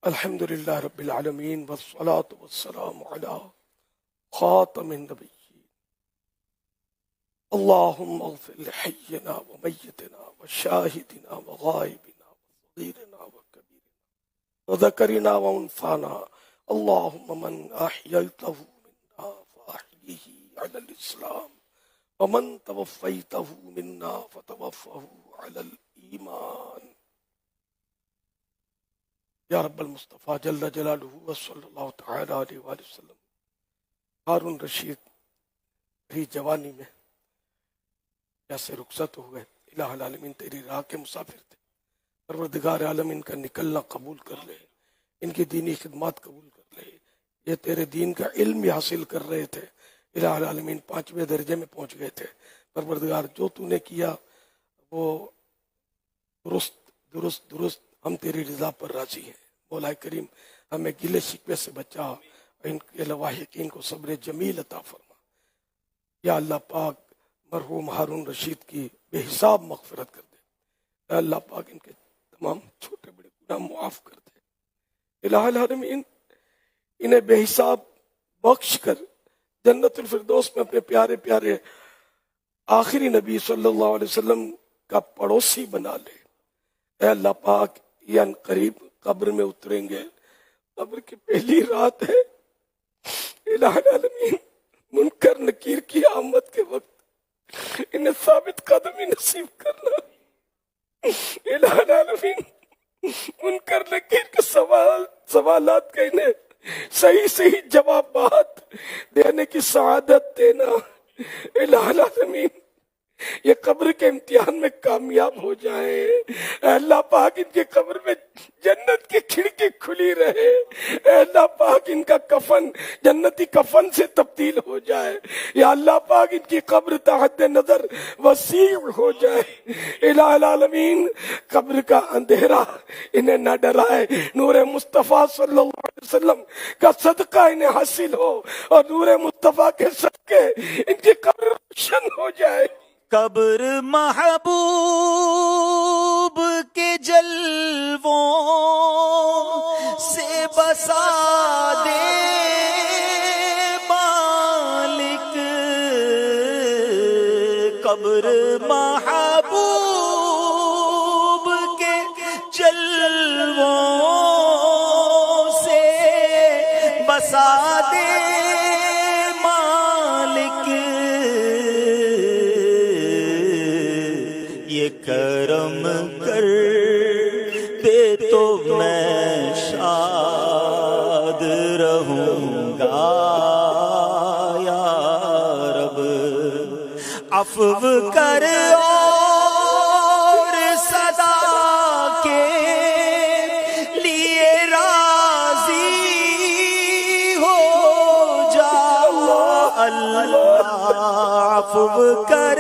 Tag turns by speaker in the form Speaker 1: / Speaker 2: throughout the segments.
Speaker 1: الحمد للہ رب العالمین والصلاة والسلام علی خاتم النبیین اللہم اغفر لحینا ومیتنا وشاہدنا وغائبنا وصغیرنا وکبیرنا وذکرنا وانفانا اللہم من احییتہ منا فاحییہ علی الاسلام ومن توفیتہ منا فتوفہ علی الایمان یا رب المصطفیٰ جل جلالہ وصلی اللہ تعالی علیہ وآلہ وسلم۔ ہارون رشید تیری جوانی میں جیسے رخصت ہوئے، الہ العالمین تیری راہ کے مسافر تھے، پروردگار عالم ان کا نکلنا قبول کر لے، ان کی دینی خدمات قبول کر لے، یہ تیرے دین کا علم بھی حاصل کر رہے تھے، الہ العالمین 5ویں درجے میں پہنچ گئے تھے۔ پروردگار جو تو نے کیا وہ درست ہم تیری رضا پر راضی ہیں۔ مولا کریم ہمیں گلے شکوے سے بچا، ان کے لواحقین کو صبر جمیل عطا فرما۔ یا اللہ پاک مرحوم ہارون رشید کی بے حساب مغفرت کر دے، اے اللہ پاک ان کے تمام چھوٹے بڑے گناہ معاف کر دے، الہ العالمین انہیں بے حساب بخش کر جنت الفردوس میں اپنے پیارے پیارے آخری نبی صلی اللہ علیہ وسلم کا پڑوسی بنا لے۔ اے اللہ پاک یہ ان قریب قبر میں اتریں گے، قبر کی پہلی رات ہے، الہ العالمین منکر نکیر کی آمد کے وقت انہیں ثابت قدمی نصیب کرنا، الہ العالمین منکر نکیر کے سوالات کا انہیں صحیح جوابات دینے کی سعادت دینا، الہ العالمین یہ قبر کے امتحان میں کامیاب ہو جائیں۔ اے اللہ پاک ان کے قبر میں جنت کی کھڑکی کھلی رہے، اے اللہ پاک ان کا کفن جنتی کفن سے تبدیل ہو جائے، یا اللہ پاک ان کی قبر تحت نظر وسیع ہو جائے، الہ العالمین قبر کا اندھیرا انہیں نہ ڈرائے، نور مصطفیٰ صلی اللہ علیہ وسلم کا صدقہ انہیں حاصل ہو، اور نور مصطفیٰ کے صدقے ان کی قبر روشن ہو جائے۔
Speaker 2: قبر محبوب کے جلووں سے بسا دے مالک، قبر محبوب کے جلووں سے بسا دے کرم کر دے تو میں شاد رہوں گا، یا رب عفو کر اور صدا کے لیے راضی ہو جا، اللہ عفو کر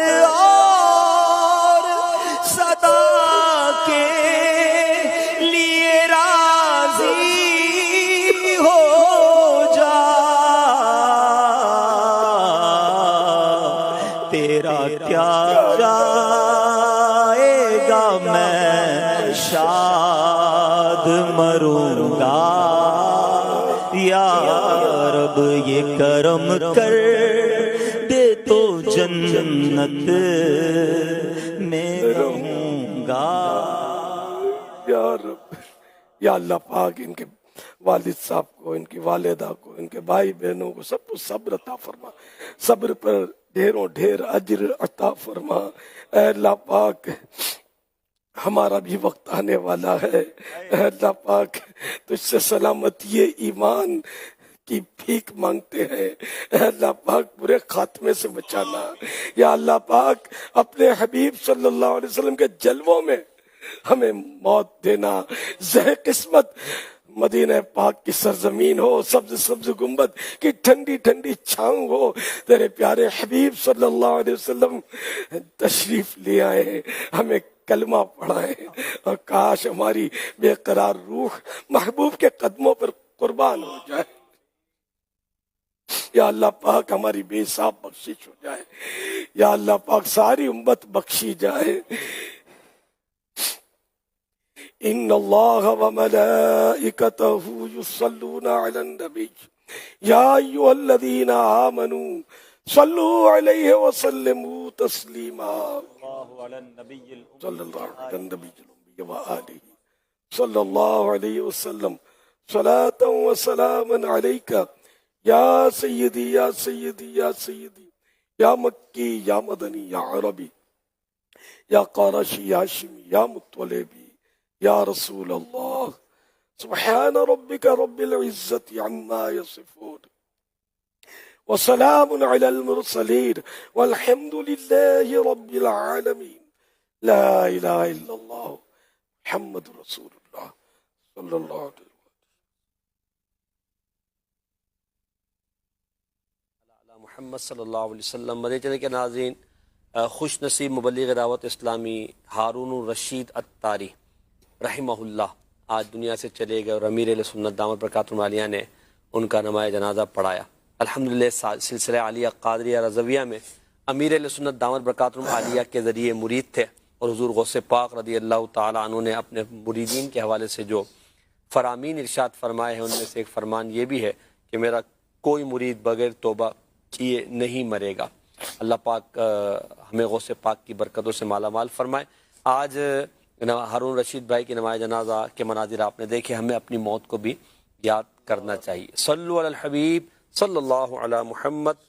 Speaker 2: جائے گا میں شاد مروں گا، یا رب یہ کرم کر دے تو جنت میں رہوں گا،
Speaker 1: یا رب۔ یا اللہ پاک ان کے والد صاحب کو، ان کی والدہ کو، ان کے بھائی بہنوں کو سب کو صبر عطا فرما، صبر پر ڈھیروں ڈھیر اجر عطا فرما۔ اے اللہ پاک ہمارا بھی وقت آنے والا ہے، اے اللہ پاک تجھ سے سلامتی ایمان کی بھیک مانگتے ہیں، اے اللہ پاک برے خاتمے سے بچانا، یا اللہ پاک اپنے حبیب صلی اللہ علیہ وسلم کے جلووں میں ہمیں موت دینا، زہ قسمت مدینہ پاک کی سرزمین ہو، سبز سبز گنبد کی ٹھنڈی ٹھنڈی چھاؤں ہو، تیرے پیارے حبیب صلی اللہ علیہ وسلم تشریف لے آئے، ہمیں کلمہ پڑھائے، اور کاش ہماری بے قرار روح محبوب کے قدموں پر قربان ہو جائے، یا اللہ پاک ہماری بے حساب بخشش ہو جائے، یا اللہ پاک ساری امت بخشی جائے۔ ان اللہ وملائکتہ یصلون علی النبی یا ایھا الذین آمنوا صلوا علیہ وسلموا تسلیما صلی اللہ علی النبی وآلہ صلی اللہ علیہ وسلم صلاۃ و سلاما علیک یا سیدی یا سیدی یا سیدی یا مکی یا مدنی یا عربی یا قرشی یا ہاشمی یا مطلبی یا رسول اللہ سبحان ربک رب العزت عما یصفون وسلام علی المرسلین والحمد للہ رب العالمین لا الہ الا اللہ محمد رسول اللہ صلی اللہ علیہ وسلم.
Speaker 3: محمد صلی اللہ علیہ وسلم. مدنی چینل کے ناظرین، خوش نصیب مبلغ دعوت اسلامی ہارون الرشید عطاری رحمہ اللہ آج دنیا سے چلے گئے اور امیر اہل سنت دامت برکاتہم العالیہ نے ان کا نماز جنازہ پڑھایا. الحمدللہ سلسلہ عالیہ قادریہ رضویہ میں امیر اہل سنت دامت برکاتہم العالیہ کے ذریعے مرید تھے، اور حضور غوث پاک رضی اللہ تعالیٰ عنہ نے اپنے مریدین کے حوالے سے جو فرامین ارشاد فرمائے ہیں ان میں سے ایک فرمان یہ بھی ہے کہ میرا کوئی مرید بغیر توبہ کیے نہیں مرے گا. اللہ پاک ہمیں غوث پاک کی برکتوں سے مالا مال فرمائے. آج ہارون رشید بھائی کی نماز جنازہ کے مناظر آپ نے دیکھے، ہمیں اپنی موت کو بھی یاد کرنا چاہیے. صلو علی الحبیب صلی اللہ علی محمد